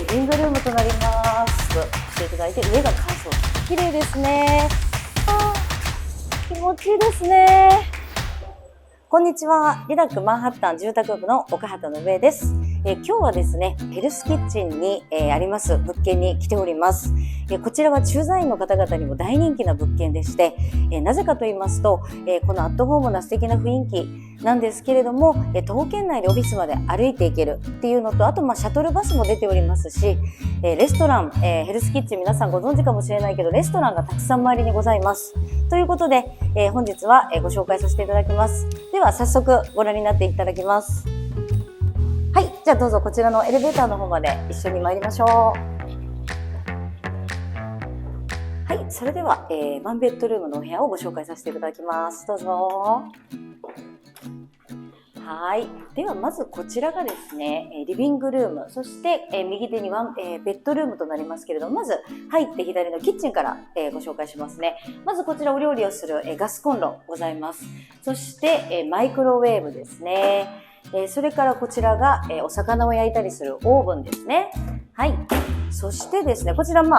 リビングルームとなりますとしていただいて、上が乾燥。綺麗ですね。気持ちいいですね。こんにちは。リラックマンハッタン住宅部の岡畑の上です。今日はですね、ヘルスキッチンに、あります物件に来ております。こちらは駐在員の方々にも大人気な物件でして、なぜかと言いますと、このアットホームな素敵な雰囲気なんですけれども、徒歩圏内でオフィスまで歩いていけるっていうのと、あとシャトルバスも出ておりますし、レストラン、ヘルスキッチン皆さんご存知かもしれないけど、レストランがたくさん周りにございます。ということで、本日はご紹介させていただきます。では早速ご覧になっていただきます。はい、じゃあどうぞこちらのエレベーターの方まで一緒に参りましょう。はい、それでは、ワンベッドルームのお部屋をご紹介させていただきます。どうぞ。はい。ではまずこちらがですね、リビングルーム、そして、右手にベッドルームとなりますけれども、まず入って左のキッチンから、ご紹介しますね。まずこちらお料理をする、ガスコンロございます。そして、マイクロウェーブですね。それからこちらが、お魚を焼いたりするオーブンですね。はい。そしてですね、こちら見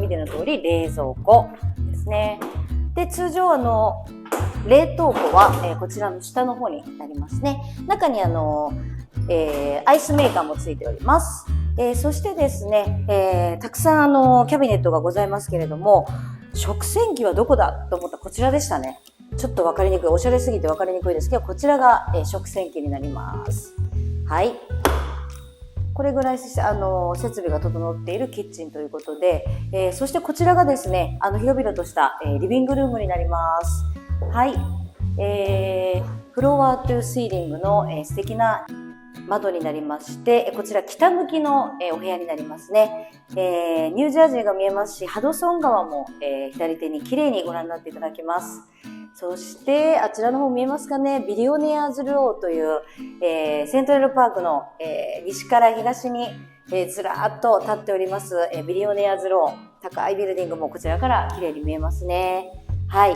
ての通り冷蔵庫ですね。で、通常冷凍庫は、こちらの下の方になりますね。中にアイスメーカーもついております。そしてですね、たくさんキャビネットがございますけれども、食洗機はどこだと思ったらこちらでしたね。ちょっと分かりにくい、おしゃれすぎて分かりにくいですけど、こちらが、食洗機になります。はい。これぐらい設備が整っているキッチンということで、そしてこちらがですね、広々とした、リビングルームになります。はい。フロアトゥーシーリングの、素敵な窓になりまして、こちら北向きの、お部屋になりますね。ニュージャージーが見えますし、ハドソン川も、左手に綺麗にご覧になっていただけます。そしてあちらの方見えますかね、ビリオネアーズローという、セントラルパークの、西から東に、ずらーっと立っております、ビリオネアーズロー、高いビルディングもこちらから綺麗に見えますね。はい。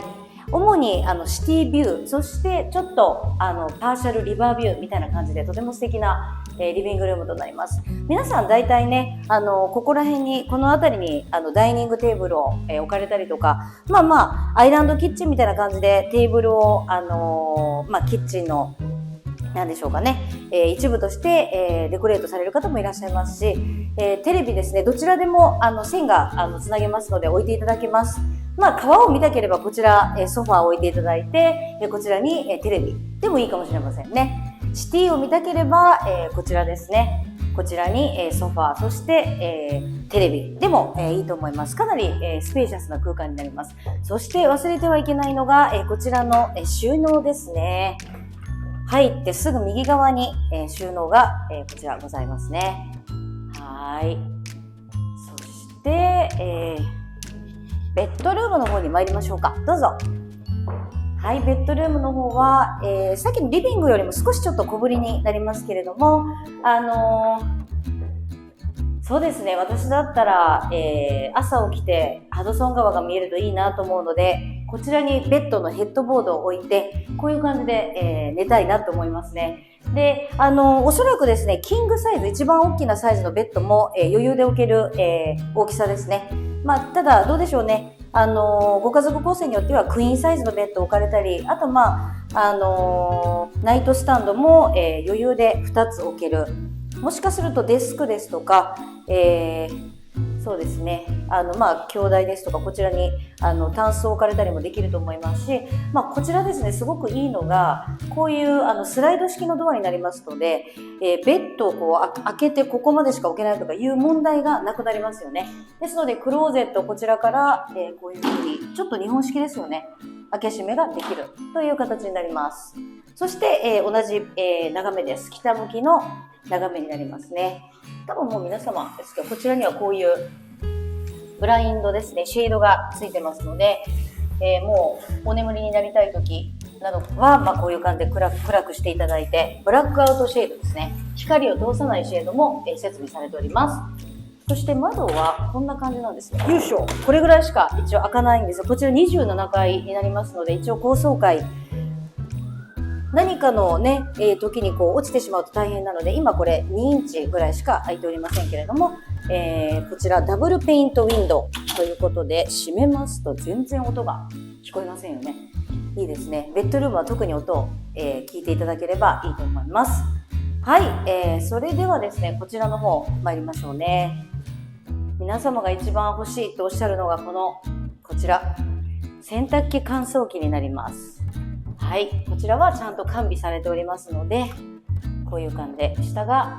主にシティビュー、そしてちょっとパーシャルリバービューみたいな感じでとても素敵な、リビングルームとなります。皆さん大体ね、ここら辺に、この辺りにダイニングテーブルを、置かれたりとか、アイランドキッチンみたいな感じでテーブルを、キッチンのなんでしょうかね、一部として、デコレートされる方もいらっしゃいますし、テレビですね、どちらでも線がつなげますので置いていただけます。川を見たければこちら、ソファーを置いていただいて、こちらに、テレビでもいいかもしれませんね。シティを見たければ、こちらですね。こちらに、ソファー、そして、テレビでも、いいと思います。かなり、スペーシャスな空間になります。そして忘れてはいけないのが、こちらの、収納ですね。入ってすぐ右側に、収納が、こちらございますね。はい。そして、ベッドルームの方に参りましょうか。どうぞ。はい、ベッドルームの方は、さっきのリビングよりも少しちょっと小ぶりになりますけれども、そうですね、私だったら、朝起きてハドソン川が見えるといいなと思うので、こちらにベッドのヘッドボードを置いて、こういう感じで、寝たいなと思いますね。で、おそらくですね、キングサイズ、一番大きなサイズのベッドも、余裕で置ける、大きさですね。ただ、どうでしょうね。ご家族構成によってはクイーンサイズのベッドを置かれたり、あとナイトスタンドも、余裕で2つ置ける。もしかするとデスクですとか、そうですね。兄弟ですとか、こちらに、タンスを置かれたりもできると思いますし、こちらですね、すごくいいのが、こういう、スライド式のドアになりますので、ベッドをこう、開けてここまでしか置けないとかいう問題がなくなりますよね。ですので、クローゼット、こちらから、こういうふうに、ちょっと日本式ですよね。開け閉めができるという形になります。そして、同じ、眺めです。北向きの眺めになりますね。多分もう皆様ですけど、こちらにはこういうブラインドですね、シェードがついてますので、もうお眠りになりたい時などは、こういう感じで暗くしていただいて、ブラックアウトシェードですね、光を通さないシェードも、設備されております。そして窓はこんな感じなんですね。よいしょ。これぐらいしか一応開かないんですよ。こちら27階になりますので、一応高層階何かのね、時にこう落ちてしまうと大変なので、今これ2インチぐらいしか開いておりませんけれども、こちらダブルペイントウィンドウということで、閉めますと全然音が聞こえませんよね。いいですね。ベッドルームは特に音を、聞いていただければいいと思います。はい、それではですね、こちらの方参りましょうね。皆様が一番欲しいとおっしゃるのがこちら、洗濯機乾燥機になります。はい、こちらはちゃんと完備されておりますので、こういう感じで下が、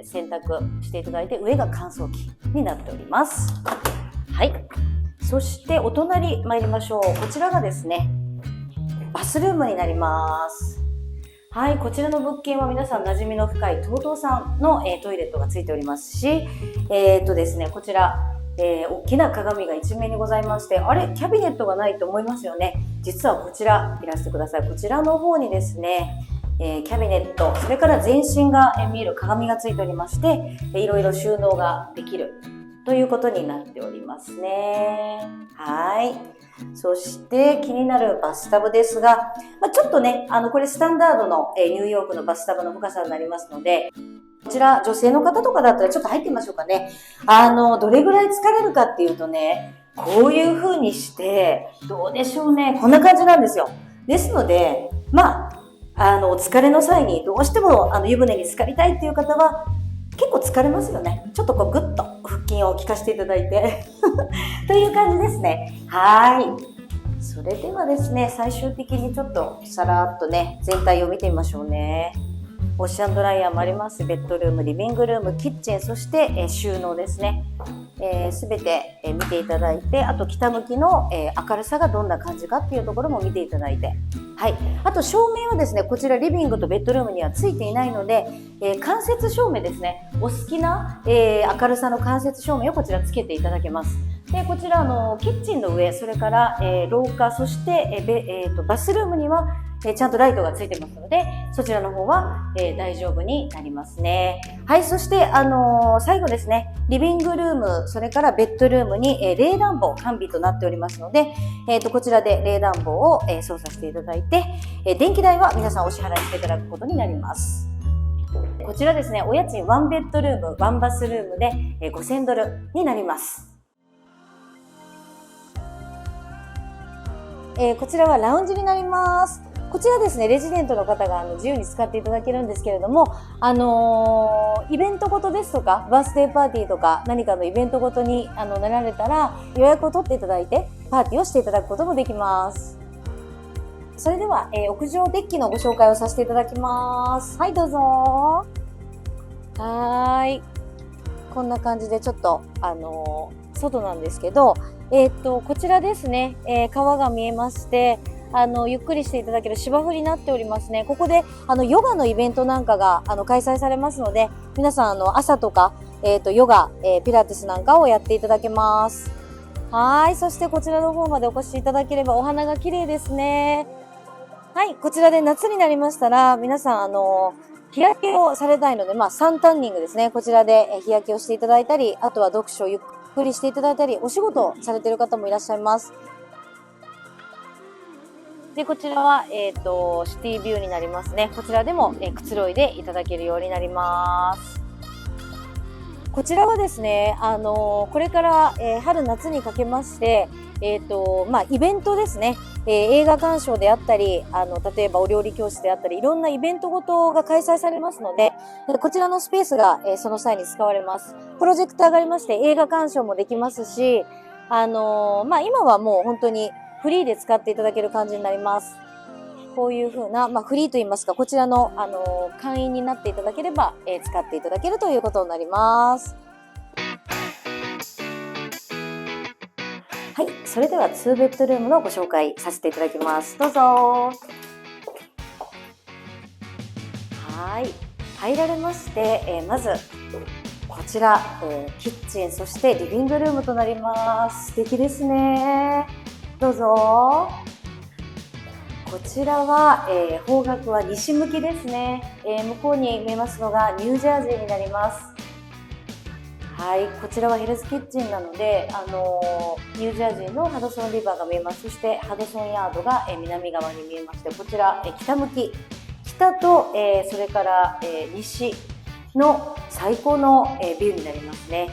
洗濯していただいて、上が乾燥機になっております。はい、そしてお隣参りましょう。こちらがですね、バスルームになります。はい、こちらの物件は皆さん馴染みの深い TOTO さんの、トイレットがついておりますし、ですね、こちら、大きな鏡が一面にございまして、あれキャビネットがないと思いますよね。実はこちらいらしてください。こちらの方にですね、キャビネット、それから全身が見える鏡がついておりまして、いろいろ収納ができるということになっておりますね。はい。そして気になるバスタブですが、ちょっとね、これスタンダードの、ニューヨークのバスタブの深さになりますので、こちら女性の方とかだったらちょっと入ってみましょうかね。どれぐらい疲れるかっていうとね、こういう風にして、どうでしょうね。こんな感じなんですよ。ですので、お疲れの際にどうしても湯船に浸かりたいっていう方は、結構疲れますよね。ちょっとこうグッと腹筋を効かせていただいてという感じですね。はい。それではですね、最終的にちょっとさらっとね、全体を見てみましょうね。ウォッシュ&ドライヤーもあります。ベッドルーム、リビングルーム、キッチン、そして、収納ですね。すべて、見ていただいて、あと北向きの、明るさがどんな感じかっていうところも見ていただいて、はい。あと照明はですね、こちらリビングとベッドルームにはついていないので、間接照明ですね、お好きな、明るさの間接照明をこちらつけていただけます。で、こちらキッチンの上、それから、廊下、そして、バスルームにはちゃんとライトがついてますので、そちらの方は、大丈夫になりますね。はい、そして、最後ですね、リビングルーム、それからベッドルームに、冷暖房完備となっておりますので、こちらで冷暖房を、操作していただいて、電気代は皆さんお支払いしていただくことになります。こちらですね、お家賃1ベッドルーム、1バスルームで、$5000になります。こちらはラウンジになります。こちらですね、レジデントの方が自由に使っていただけるんですけれども、イベントごとですとか、バースデーパーティーとか、何かのイベントごとになられたら、予約を取っていただいて、パーティーをしていただくこともできます。それでは、屋上デッキのご紹介をさせていただきます。はい、どうぞ。はい。こんな感じでちょっと、外なんですけど、こちらですね、川が見えまして、ゆっくりしていただける芝生になっておりますね。ここで、ヨガのイベントなんかが、開催されますので、皆さん、朝とか、ヨガ、ピラティスなんかをやっていただけます。はい。そしてこちらの方までお越しいただければ、お花が綺麗ですね。はい。こちらで夏になりましたら、皆さん、日焼けをされたいので、サンタンニングですね。こちらで日焼けをしていただいたり、あとは読書をゆっくりしていただいたり、お仕事をされている方もいらっしゃいます。で、こちらは、シティビューになりますね。こちらでも、くつろいでいただけるようになります。こちらはですね、これから、春夏にかけまして、イベントですね。映画鑑賞であったり、例えばお料理教室であったり、いろんなイベントごとが開催されますので、こちらのスペースが、その際に使われます。プロジェクターがありまして、映画鑑賞もできますし、今はもう本当にフリーで使っていただける感じになります。こういう風な、フリーと言いますか、こちらの、会員になっていただければ、使っていただけるということになります。はい。それでは2ベッドルームのご紹介させていただきます。どうぞ。はい。入られまして、まず、こちら、キッチン、そしてリビングルームとなります。素敵ですね。どうぞ。こちらは、方角は西向きですね。向こうに見えますのがニュージャージーになります。はい、こちらはヘルスキッチンなので、ニュージャージーのハドソンリバーが見えます。そしてハドソンヤードが、南側に見えまして、こちら、北向き北と、それから、西の最高の、ビューになりますね。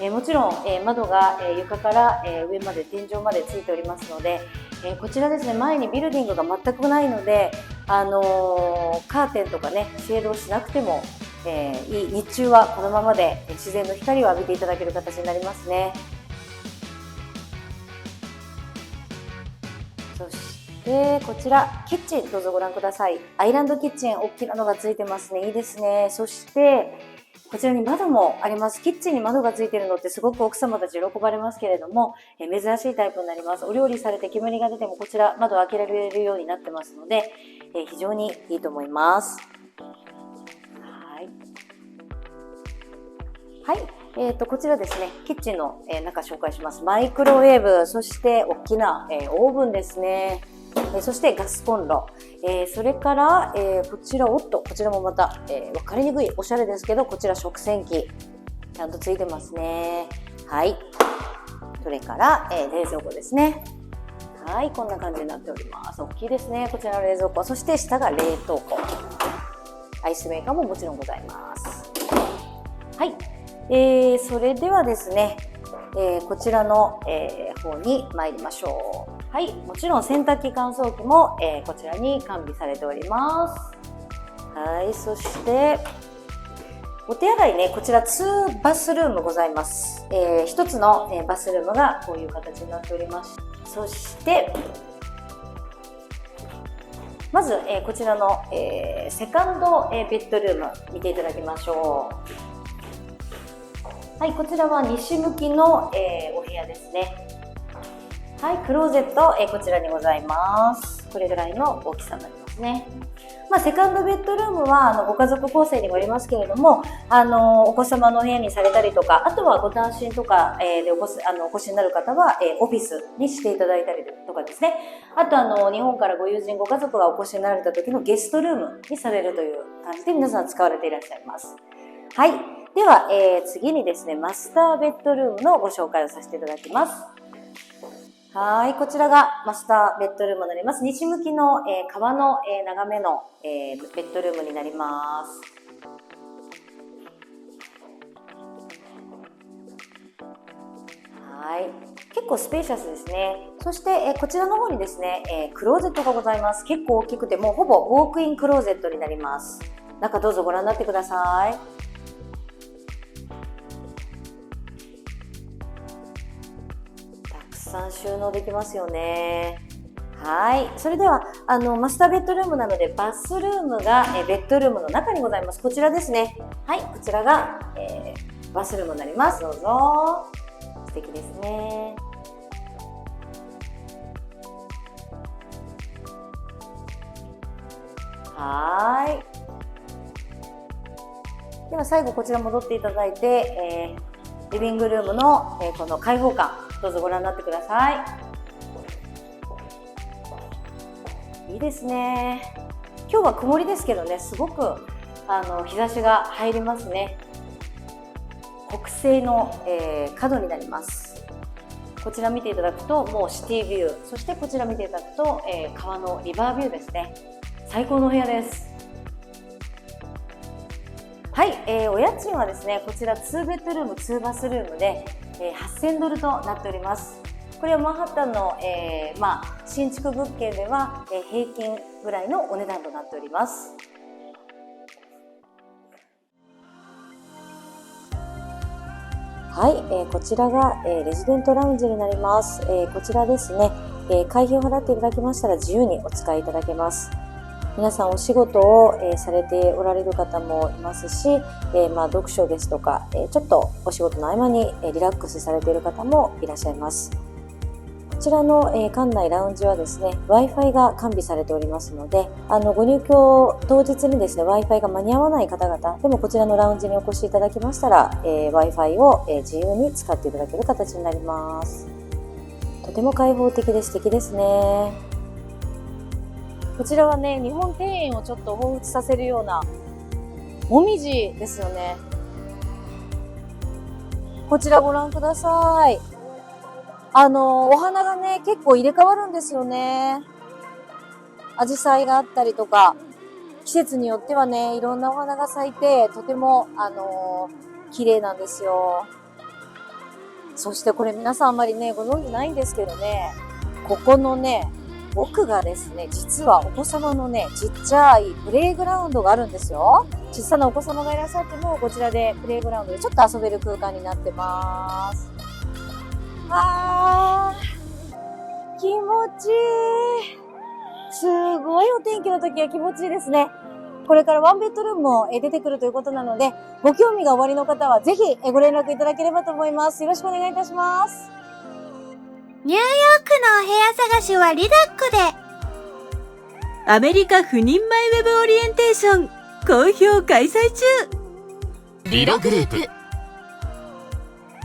もちろん、窓が、床から、上まで天井までついておりますので、こちらですね、前にビルディングが全くないので、カーテンとかね、シェードをしなくても、日中はこのままで自然の光を浴びていただける形になりますね。そしてこちらキッチンどうぞご覧ください。アイランドキッチン、大きなのがついてますね。いいですね。そしてこちらに窓もあります。キッチンに窓がついているのってすごく奥様たち喜ばれますけれども、珍しいタイプになります。お料理されて煙が出てもこちら窓を開けられるようになってますので、非常にいいと思います。はい、こちらですね、キッチンの、中紹介します。マイクロウェーブ、そして大きな、オーブンですね。そしてガスコンロ、それから、こちらこちらもまた、分かりにくいおしゃれですけど、こちら食洗機ちゃんとついてますね。はい、それから、冷蔵庫ですね。はい、こんな感じになっております。大きいですね、こちらの冷蔵庫。そして下が冷凍庫、アイスメーカーももちろんございます。はい、それではですね、こちらの、方に参りましょう。はい、もちろん洗濯機乾燥機も、こちらに完備されております。はい、そしてお手洗いね、こちら2バスルームございます。1つの、バスルームがこういう形になっております。そしてまず、こちらの、セカンド、ベッドルーム見ていただきましょう。はい、こちらは西向きの、お部屋ですね。はい、クローゼット、こちらにございます。これぐらいの大きさになりますね。セカンドベッドルームはご家族構成にもよりますけれども、お子様の部屋にされたりとか、あとはご単身とか、でお越しになる方は、オフィスにしていただいたりとかですね。あと日本からご友人ご家族がお越しになられた時のゲストルームにされるという感じで皆さん使われていらっしゃいます。はい、では、次にですね、マスターベッドルームのご紹介をさせていただきます。はい、こちらがマスターベッドルームになります。西向きの、川の、眺めの、ベッドルームになります。はい、結構スペーシャスですね。そして、こちらの方にですね、クローゼットがございます。結構大きくてもうほぼウォークインクローゼットになります。中どうぞご覧になってください。収納できますよね。はい、それではマスターベッドルームなのでバスルームが、ベッドルームの中にございます。こちらですね。はい、こちらが、バスルームになります。どうぞ。素敵ですね。はい。では最後こちら戻っていただいて、リビングルームの、この開放感どうぞご覧になってください。いいですね。今日は曇りですけどね、すごく日差しが入りますね。北西の、角になります。こちら見ていただくともうシティビュー、そしてこちら見ていただくと、川のリバービューですね。最高のお部屋です。はい、お家賃はですね、こちら2ベッドルーム2バスルームで、$8000となっております。これはマンハッタンの、新築物件では、平均ぐらいのお値段となっております。はい、こちらが、レジデントラウンジになります。こちらですね、会費を払っていただきましたら自由にお使いいただけます。皆さんお仕事を、されておられる方もいますし、読書ですとか、ちょっとお仕事の合間に、リラックスされている方もいらっしゃいます。こちらの、館内ラウンジはですね Wi-Fi が完備されておりますので、ご入居当日にですね Wi-Fi が間に合わない方々でもこちらのラウンジにお越しいただきましたら、Wi-Fi を、自由に使っていただける形になります。とても開放的で素敵ですね。こちらはね、日本庭園をちょっと彷彿させるようなもみじですよね。こちらご覧ください。お花がね、結構入れ替わるんですよね。紫陽花があったりとか、季節によってはね、いろんなお花が咲いて、とても、綺麗なんですよ。そしてこれ皆さんあんまりね、ご存知ないんですけどね、ここのね、奥がですね、実はお子様のね、ちっちゃいプレイグラウンドがあるんですよ。小さなお子様がいらっしゃっても、こちらでプレイグラウンドでちょっと遊べる空間になってます。気持ちいい。すごいお天気の時は気持ちいいですね。これからワンベッドルームも出てくるということなので、ご興味がおありの方はぜひご連絡いただければと思います。よろしくお願いいたします。ニューヨークのお部屋探しはリラックで。アメリカ不妊前ウェブオリエンテーション好評開催中。リログループ